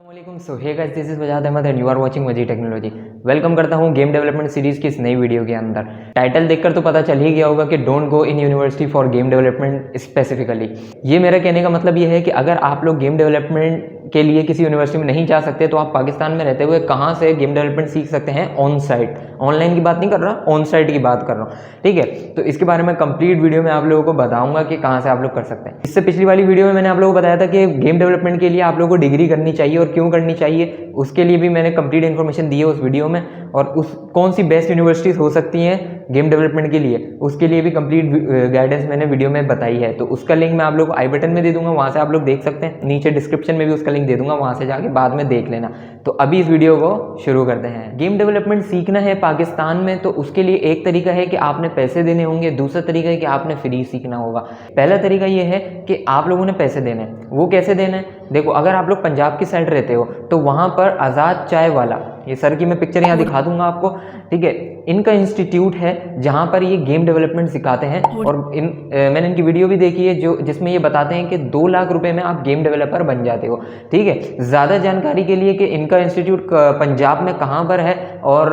अस्सलामुअलैकुम। So hey guys, this is Wajad Ahmad and you are watching Waji technology. Welcome करता हूं game development series की इस नई वीडियो के अंदर। टाइटल देखकर तो पता चल ही गया होगा कि don't go in university for game development specifically. ये मेरा कहने का मतलब ये है कि अगर आप लोग गेम डेवलपमेंट के लिए किसी यूनिवर्सिटी में नहीं जा सकते तो आप पाकिस्तान में रहते हुए कहाँ से गेम डेवलपमेंट सीख सकते हैं ऑन साइट। ऑनलाइन की बात नहीं कर रहा, ऑन साइट की बात कर रहा हूँ। ठीक है, तो इसके बारे में कंप्लीट वीडियो में आप लोगों को बताऊंगा कि कहाँ से आप लोग कर सकते हैं। इससे पिछली वाली वीडियो में मैंने आप लोगों को बताया था कि गेम डेवलपमेंट के लिए आप लोगों को डिग्री करनी चाहिए और क्यों करनी चाहिए, उसके लिए भी मैंने कंप्लीट इन्फॉर्मेशन दी है उस वीडियो में। और उस कौन सी बेस्ट यूनिवर्सिटीज़ हो सकती हैं गेम डेवलपमेंट के लिए, उसके लिए भी कंप्लीट गाइडेंस मैंने वीडियो में बताई है। तो उसका लिंक मैं आप लोग को आई बटन में दे दूंगा, वहाँ से आप लोग देख सकते हैं। नीचे डिस्क्रिप्शन में भी उसका लिंक दे दूंगा, वहाँ से जाके बाद में देख लेना। तो अभी इस वीडियो को शुरू करते हैं। गेम डेवलपमेंट सीखना है पाकिस्तान में तो उसके लिए एक तरीका है कि आपने पैसे देने होंगे, दूसरा तरीका है कि आपने फ्री सीखना होगा। पहला तरीका ये है कि आप लोगों ने पैसे देने हैं। वो कैसे देना है? देखो, अगर आप लोग पंजाब की साइड रहते हो तो वहाँ पर आज़ाद चाय वाला, ये सर की मैं पिक्चर यहाँ दिखा दूंगा आपको, ठीक है, इनका इंस्टीट्यूट है जहाँ पर ये गेम डेवलपमेंट सिखाते हैं। और मैंने इनकी वीडियो भी देखी है जो जिसमें ये बताते हैं कि 2 लाख रुपए में आप गेम डेवलपर बन जाते हो। ठीक है, ज़्यादा जानकारी के लिए कि इनका इंस्टीट्यूट पंजाब में कहाँ पर है और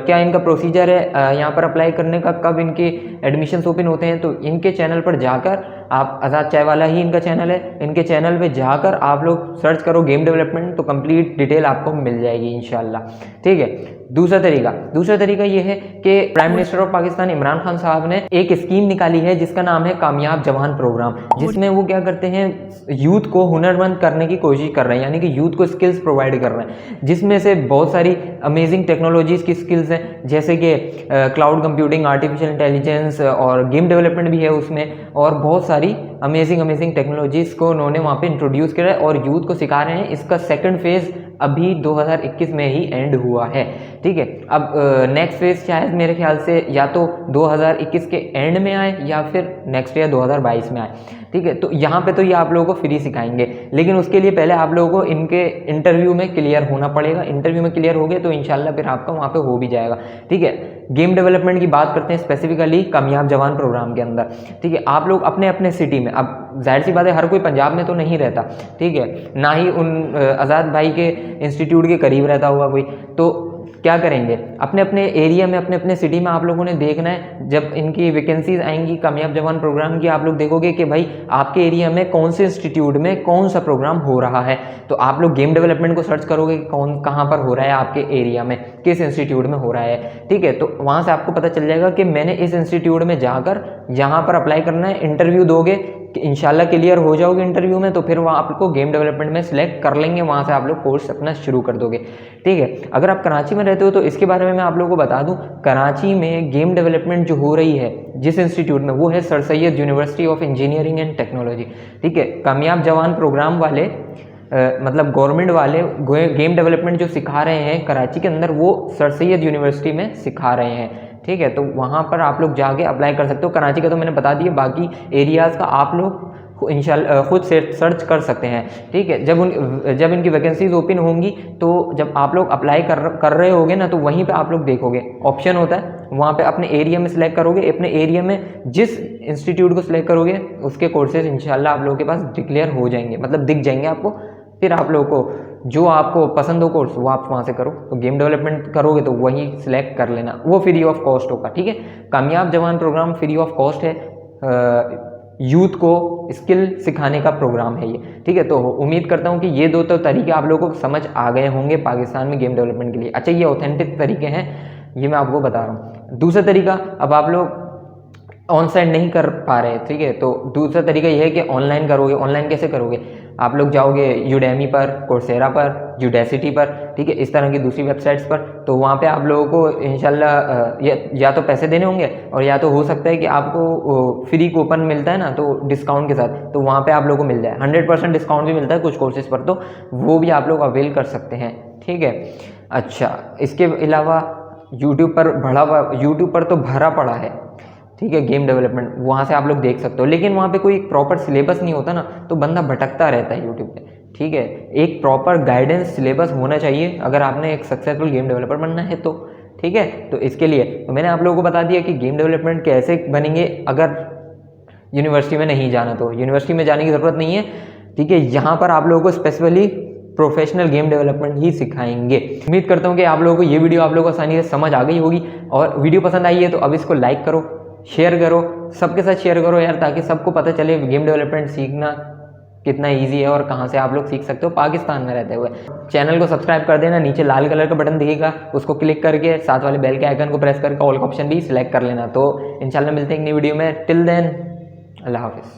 क्या इनका प्रोसीजर है यहाँ पर अप्लाई करने का, कब इनके एडमिशन्स ओपन होते हैं, तो इनके चैनल पर जाकर आप, आज़ाद चाय वाला ही इनका चैनल है, इनके चैनल पे जाकर आप लोग सर्च करो गेम डेवलपमेंट तो कंप्लीट डिटेल आपको मिल जाएगी इंशाल्लाह। ठीक है, दूसरा तरीका ये है कि prime minister of Pakistan Imran Khan साहब ने एक स्कीम निकाली है जिसका नाम है कामयाब जवान प्रोग्राम, जिसमें वो क्या करते हैं, यूथ को हुनरमंद करने की कोशिश कर रहे हैं, यानी कि यूथ को स्किल्स प्रोवाइड कर रहे हैं, जिसमें से बहुत सारी अमेजिंग टेक्नोलॉजीज़ की स्किल्स हैं, जैसे कि क्लाउड कंप्यूटिंग, आर्टिफिशियल इंटेलिजेंस और गेम डेवलपमेंट भी है उसमें। और बहुत सारी अमेजिंग टेक्नोलॉजीज़ को उन्होंने वहाँ पे इंट्रोड्यूस किया है और यूथ को सिखा रहे हैं। इसका सेकंड फेज़ अभी 2021 में ही एंड हुआ है। ठीक है, अब नेक्स्ट फेज शायद मेरे ख्याल से या तो 2021 के एंड में आए या फिर नेक्स्ट ईयर 2022 में आए। ठीक है, तो यहाँ पे तो ये आप लोगों को फ्री सिखाएंगे, लेकिन उसके लिए पहले आप लोगों को इनके इंटरव्यू में क्लियर होना पड़ेगा। इंटरव्यू में क्लियर हो गए तो इंशाल्लाह फिर आपका वहाँ पे हो भी जाएगा। ठीक है, गेम डेवलपमेंट की बात करते हैं स्पेसिफिकली कामयाब जवान प्रोग्राम के अंदर। ठीक है, आप लोग अपने अपने सिटी में, अब जाहिर सी बात है हर कोई पंजाब में तो नहीं रहता, ठीक है, ना ही उन आज़ाद भाई के इंस्टीट्यूट के करीब रहता होगा कोई, तो क्या करेंगे, अपने अपने एरिया में, अपने अपने सिटी में आप लोगों ने देखना है। जब इनकी वैकेंसीज आएंगी कामयाब जवान प्रोग्राम की, आप लोग देखोगे कि भाई आपके एरिया में कौन से इंस्टीट्यूट में कौन सा प्रोग्राम हो रहा है, तो आप लोग गेम डेवलपमेंट को सर्च करोगे कि कौन कहाँ पर हो रहा है आपके एरिया में, किस इंस्टीट्यूट में हो रहा है। ठीक है, तो वहाँ से आपको पता चल जाएगा कि मैंने इस इंस्टीट्यूट में जाकर यहाँ पर अप्लाई करना है, इंटरव्यू दोगे, इंशाल्लाह क्लियर हो जाओगे इंटरव्यू में, तो फिर वहाँ आपको गेम डेवलपमेंट में सिलेक्ट कर लेंगे, वहाँ से आप लोग कोर्स अपना शुरू कर दोगे। ठीक है, अगर आप कराची में रहते हो तो इसके बारे में मैं आप लोगों को बता दूं, कराची में गेम डेवलपमेंट जो हो रही है जिस इंस्टीट्यूट में, वो है sir Syed university of engineering and technology. ठीक है, कामयाब जवान प्रोग्राम वाले मतलब गवर्नमेंट वाले गेम डेवलपमेंट जो सिखा रहे हैं कराची के अंदर, वो सर सैयद यूनिवर्सिटी में सिखा रहे हैं। ठीक है, तो वहाँ पर आप लोग जाके अप्लाई कर सकते हो। कराची का तो मैंने बता दिया, बाकी एरियाज़ का आप लोग इंशाल्लाह खुद से सर्च कर सकते हैं। ठीक है, जब इनकी वैकेंसीज ओपन होंगी तो जब आप लोग अप्लाई कर रहे होगे ना, तो वहीं पे आप लोग देखोगे ऑप्शन होता है, वहाँ पे अपने एरिया में सिलेक्ट करोगे, अपने एरिया में जिस इंस्टीट्यूट को सिलेक्ट करोगे उसके कोर्सेज इंशाल्लाह आप लोगों के पास डिक्लेयर हो जाएंगे, मतलब दिख जाएंगे आपको। फिर आप लोगों को जो आपको पसंद हो कोर्स वो आप वहाँ से करो। तो गेम डेवलपमेंट करोगे तो वही सिलेक्ट कर लेना, वो फ्री ऑफ कॉस्ट होगा। ठीक है, कामयाब जवान प्रोग्राम फ्री ऑफ कॉस्ट है, यूथ को स्किल सिखाने का प्रोग्राम है ये। ठीक है, तो उम्मीद करता हूँ कि ये 2 तो तरीके आप लोगों को समझ आ गए होंगे पाकिस्तान में गेम डेवलपमेंट के लिए। अच्छा, ये ऑथेंटिक तरीके हैं, ये मैं आपको बता रहा हूँ। दूसरा तरीका, अब आप लोग ऑन साइट नहीं कर पा रहे, ठीक है, तो दूसरा तरीका यह है कि ऑनलाइन करोगे। ऑनलाइन कैसे करोगे? आप लोग जाओगे यूडेमी पर, कोर्सेरा पर, यूडेसिटी पर, ठीक है, इस तरह की दूसरी वेबसाइट्स पर, तो वहाँ पे आप लोगों को इंशाल्लाह या तो पैसे देने होंगे और या तो हो सकता है कि आपको फ्री कूपन मिलता है ना, तो डिस्काउंट के साथ, तो वहाँ पे आप लोगों को मिल जाए। 100% डिस्काउंट भी मिलता है कुछ कोर्सेज पर, तो वो भी आप लोग अवेल कर सकते हैं। ठीक है, अच्छा, इसके अलावा यूट्यूब पर तो भरा पड़ा है, ठीक है, गेम डेवलपमेंट, वहाँ से आप लोग देख सकते हो, लेकिन वहाँ पे कोई प्रॉपर सिलेबस नहीं होता ना, तो बंदा भटकता रहता है यूट्यूब पे। ठीक है, एक प्रॉपर गाइडेंस सिलेबस होना चाहिए अगर आपने एक सक्सेसफुल गेम डेवलपर बनना है तो। ठीक है, तो इसके लिए तो मैंने आप लोगों को बता दिया कि गेम डेवलपमेंट कैसे बनेंगे अगर यूनिवर्सिटी में नहीं जाना, तो यूनिवर्सिटी में जाने की ज़रूरत नहीं है। ठीक है, यहाँ पर आप लोगों को स्पेसिफिकली प्रोफेशनल गेम डेवलपमेंट ही सिखाएंगे। उम्मीद करता हूँ कि आप लोगों को ये वीडियो आप लोगों को आसानी से समझ आ गई होगी, और वीडियो पसंद आई है तो अब इसको लाइक करो, शेयर करो, सबके साथ शेयर करो यार, ताकि सबको पता चले गेम डेवलपमेंट सीखना कितना इजी है और कहाँ से आप लोग सीख सकते हो पाकिस्तान में रहते हुए। चैनल को सब्सक्राइब कर देना, नीचे लाल कलर का बटन दिखेगा, उसको क्लिक करके साथ वाले बेल के आइकन को प्रेस करके ऑल का ऑप्शन भी सिलेक्ट कर लेना। तो इंशाल्लाह मिलते हैं एक नई वीडियो में। टिल देन अल्लाह हाफिज़।